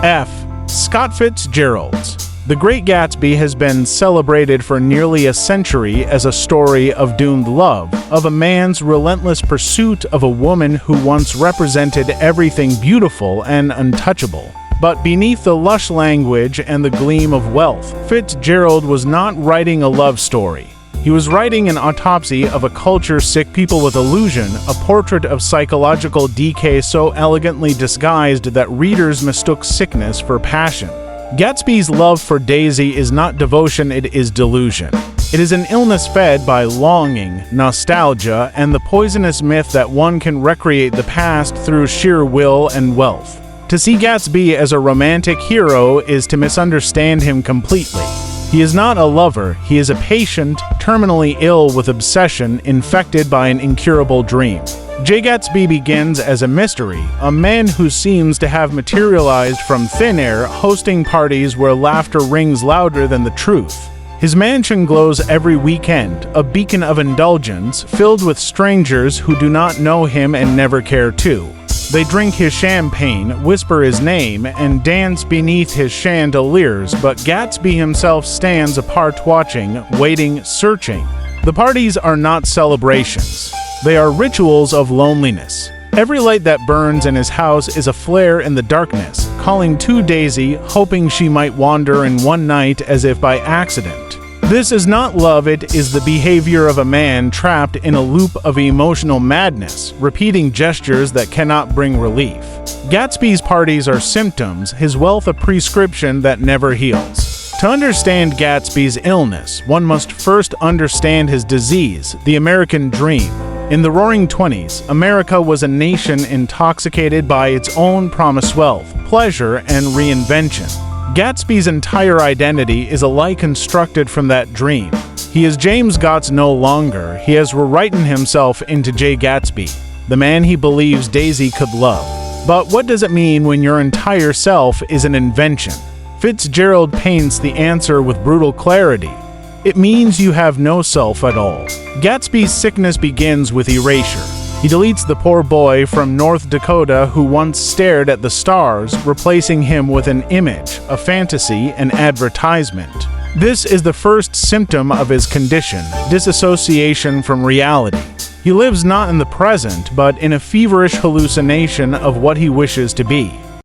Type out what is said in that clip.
F. Scott Fitzgerald's. The Great Gatsby has been celebrated for nearly a century as a story of doomed love, of a man's relentless pursuit of a woman who once represented everything beautiful and untouchable. But beneath the lush language and the gleam of wealth, Fitzgerald was not writing a love story. He was writing an autopsy of a culture-sick people with illusion, a portrait of psychological decay so elegantly disguised that readers mistook sickness for passion. Gatsby's love for Daisy is not devotion, it is delusion. It is an illness fed by longing, nostalgia, and the poisonous myth that one can recreate the past through sheer will and wealth. To see Gatsby as a romantic hero is to misunderstand him completely. He is not a lover, he is a patient, terminally ill with obsession, infected by an incurable dream. Jay Gatsby begins as a mystery, a man who seems to have materialized from thin air, hosting parties where laughter rings louder than the truth. His mansion glows every weekend, a beacon of indulgence, filled with strangers who do not know him and never care to. They drink his champagne, whisper his name, and dance beneath his chandeliers, but Gatsby himself stands apart watching, waiting, searching. The parties are not celebrations. They are rituals of loneliness. Every light that burns in his house is a flare in the darkness, calling to Daisy, hoping she might wander in one night as if by accident. This is not love, it is the behavior of a man trapped in a loop of emotional madness, repeating gestures that cannot bring relief. Gatsby's parties are symptoms, his wealth a prescription that never heals. To understand Gatsby's illness, one must first understand his disease, the American dream. In the Roaring '20s, America was a nation intoxicated by its own promised wealth, pleasure, and reinvention. Gatsby's entire identity is a lie constructed from that dream. He is James Gotts no longer, he has rewritten himself into Jay Gatsby, the man he believes Daisy could love. But what does it mean when your entire self is an invention? Fitzgerald paints the answer with brutal clarity. It means you have no self at all. Gatsby's sickness begins with erasure. He deletes the poor boy from North Dakota who once stared at the stars, replacing him with an image, a fantasy, an advertisement. This is the first symptom of his condition, disassociation from reality. He lives not in the present, but in a feverish hallucination of what he wishes to be.